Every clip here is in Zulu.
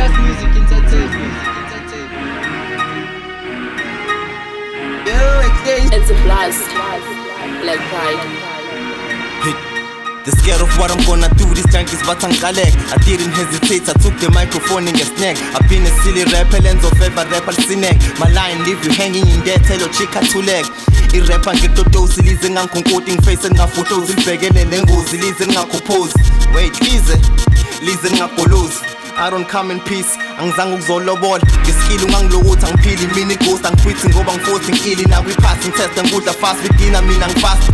Just music entertainment. It's a blast. Black Pride. They're scared of what I'm gonna do, these junkies but angikalek. I didn't hesitate, I took the microphone in a snack. I've been a silly rapper, lens of ever rapper sinek. My line leave you hanging in there, tell your chick to leg. I-rapper ngetotosi lize ngankonkoti ngifase ngaphotos ilibhekene nengozi lize ngakupose. Wait, lize ngakolozi. I don't come in peace, angizange ukuzolobola. Ngeskill ungangilokuthi angiphili mina ighost angiquithi ngoba ngiforce ngili na kwi-passing test angikudla fast begina mina ngifast.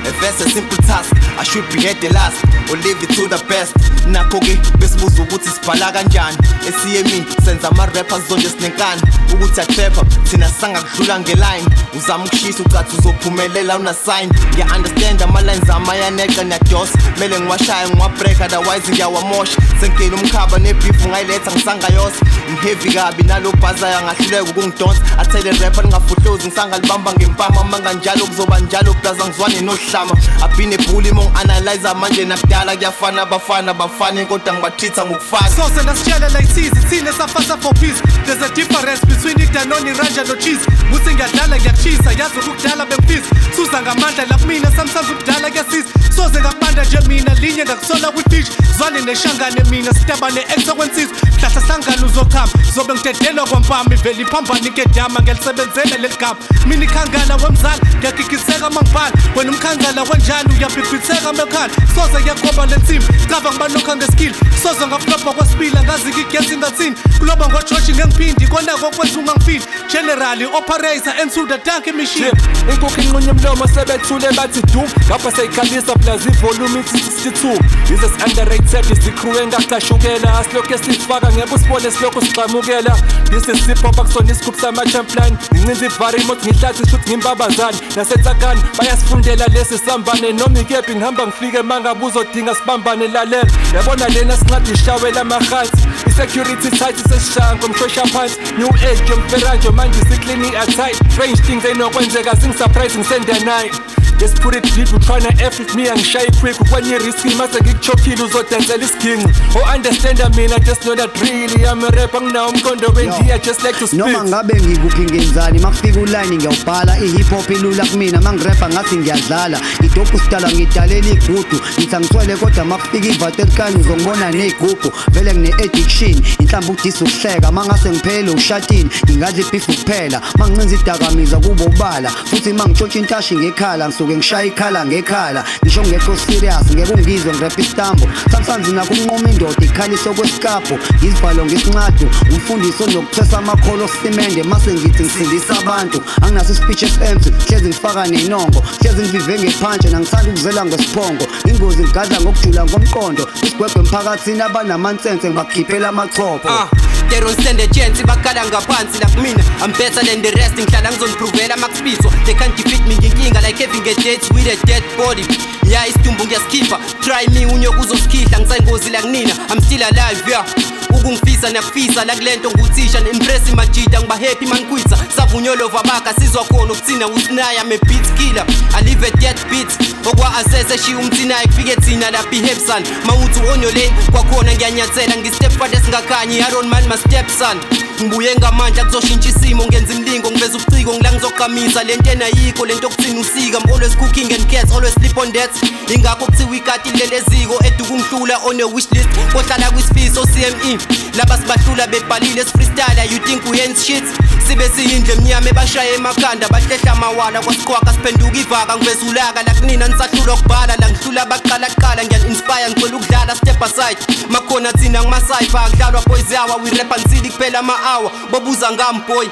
If that's a simple task, I should be at the last or leave it to the best. Nakho-ke besibuza ukuthi sibhala kanjani. ECME senza ama-rappers zonke sinenkani ukuthi atrapper thina sangakudlula ngeline. Uzama ukushisa ucathi uzophumelela una-sign. Ngiya-understand ama-lines amayaneqa niyadosa. Mele ngiwashaya ngiwabreak otherwise ngiyawamosha. Senkele umkhaba nebeef ungayiletha ngisangayosa. Ngiheavy kabi nalo bhazayo ngahluleka ukungidonsa. Athele rapper ngingafuhlozi ngisangalibamba ngempama. Manganjalo kuzoba njalo plaza ngizwane nohlama. I've been a bully mong analyzer manje nakudala kuyafana bafana kodwa ngibathitha ngokufaka. So sengasitshela like tease, thina safasa for peace. There's a difference between iDanone, Ranja no cheese. Musi ngiyadlala ngiyachisa, yazi ukudala bengifisa. Suza ngamandla la kumina, sometimes ukudala kuyasiza. Soze ngabanda nje mina, linye ngakusola kwi-fish. Zwane neshangane mina, steba ne-extra kwensiza. Mhlahla sangane uzokhamba, zobe ngitedelwa kwampami. Vele iphambani ngedama, ngiyalisebenzela leli gama. Mina ikhangala wemzala, ngiyagigizeka mangibhala. Wena umkhangala wenjani, uyabhibhitheka mekhala. Soze ngiyagoba lensimbi, cava ngibalokha ngeskill. Soze ngaflopha kwasibila, ngazi ngigesi ngathini. Kuloba ngoJoshi ngengiphindi, konako kwenza ungangifili. Generally, operator, into the tanky machine. Inkukhu inqunye umlomo sebethule bathi doom. Ngapha seyikhalisa plus ivolume ithi 62. Is underrated izikhru engaqashukela. Asilokhu esifaka ngeke usibone silokhu sigxamukela. This is hip hop akusona isigubhu sama-champion. Ngincinza ivari mothi ngihlathi shuthi ngimbabazane. Nasetsakani bayasifundela lesi sambane. Noma ikephi ngihamba ngifike mangabe uzodinga sibambane lalela. Yabona lena sincadi ishawela amahansi. I-security tight isesishaya ngomshosha phansi. New age yomferanje manje isiklini a-tight. Strange things ayinokwenzeka zingisurprise ngisende night. Let's put it deep, you tryna F with me and shy quick. When you're risky, must get chokil uzodensela isking. Oh understand I mean, I just know that really I'm a rapper now, I'm gonna win here, just like to spit. Noma ngabe ngikuphi ngenzani makufika uline ngiyawubhala i-hip hop ilula kumina mangirapper ngathi ngiyadlala idopu sidala ngidalela igudu ngithi angithwele kodwa makufika ivaterkani uzongibona ney'gubhu vele ngine-addiction inhlamba udisa ukuhleka mangase ngiphele ushatini ngingadla ibhifu kuphela mangincinza idakamizwa kubo ubala futhi mangitshontsha intashi ngekhala ngisuke ngishaya ikhala ngekhala ngisho ngekho serious ngeke ungizwe ngirapha isitambo sometimes nakunqoma indoda ikhalisa okwesikapho ngizivalo ngesincado umfundiso nokuthesa amakholo simende mase ngithi ngisindisa abantu anginaso speech empty hlezi ngifaka nenongo hlezi ngivive ngephanje nangithanda ukuzela ngesiphongo ingozi ngigadla ngokujula ngomqondo isigwegwe emphakathini abanamansense ngibakhiphela amachopho. They don't stand a chance bakhala ngaphansi like mina. I'm better than the rest ngihlala ngizoniprovela makuspizwa. They can't defeat me nginkinga like having a date with a dead body. Yeah isidumbu ngiyaskipha try me unyoka uzosikihla ngisangozi la kunina. I'm still alive yeah. Ukungifisa nakufisa la kulento nguthisha impress imajida ngiba happy mankwitsa savunyolo vabaka sizwa khona ukuthina usinaya me beat killer. I live a dead beat okwa assess shi umthina ekufike thina la behave son mawuthi onyo lane kwakhona ngiyanyathela ngistep fade singakhanyi Iron Man my stepson ngibuye ngamandla kuzoshintsha isimo ngenza imlingo ngiveza ubuciko ngila ngizoqhamisa lento enayikho lento okuthina usika I'm always cooking and cats always sleep on that ingakho kuthiwa ikati leleziko edukungihlula on a wish list kohlala kwisifiso CME laba sibahlula bebhalile freestyle you think we ain't shit sibe siyindle emnyama ebashaya emakhanda bahlehla amawala kwasiqhwaka siphenduka ivaka ngiveza ulaka la kunina nisahlula ukubhala la ngihlula baqala ngiyan-inspire ngicela ukudlala step aside makhona thina ngima-cypher kudlalwa boys hour we rap unsili kuphela ama-hour bobuza ngami boy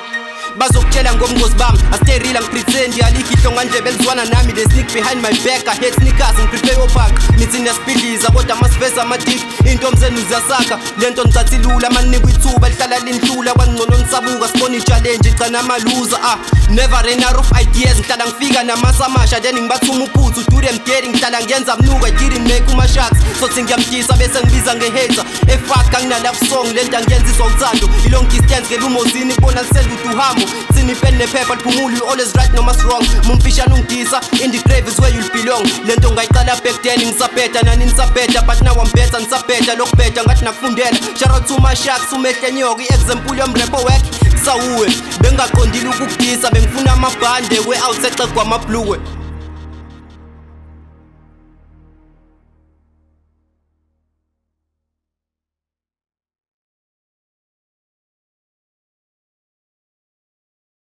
bazokutshela ngobungozi bami astay real angipretend alikho ihlonga nje belizwana nami they sneak behind my back I hate sneakers ngiprefer opak nithi niyasipidliza kodwa masiveza amadiki into mzenu ziyasaka lento ngicathi lula maninikwa ithuba lihlala linhlula kwangcono ngisabuka sibona i-challenge igcana amaluza never ran out of ideas ngihlala ngifika namasamasha then ngibathuma uphuthu do them dirty ngihlala ngiyenza mnuka I didn't make uma-shots sothi ngiyamdisa bese ngibiza nge-hater efaka nginalove song lento angiyenza izwa uthando i-long distance ngelumozini kubona liselude uhamba yakho Tsini pen nephepha liphumule you always right noma wrong Mumfishana ungidisa in the grave is where you'll belong Lento ngayicala back then ngisabheda nani nisabheda But now I'm better nisabheda lokubheda ngathi nakufundela Shout out to my sharks umehle nyoka I-example yomrepo wek Sawuwe bengaqondile ukukudisa bengifuna amabhande we outside kwamabhluwe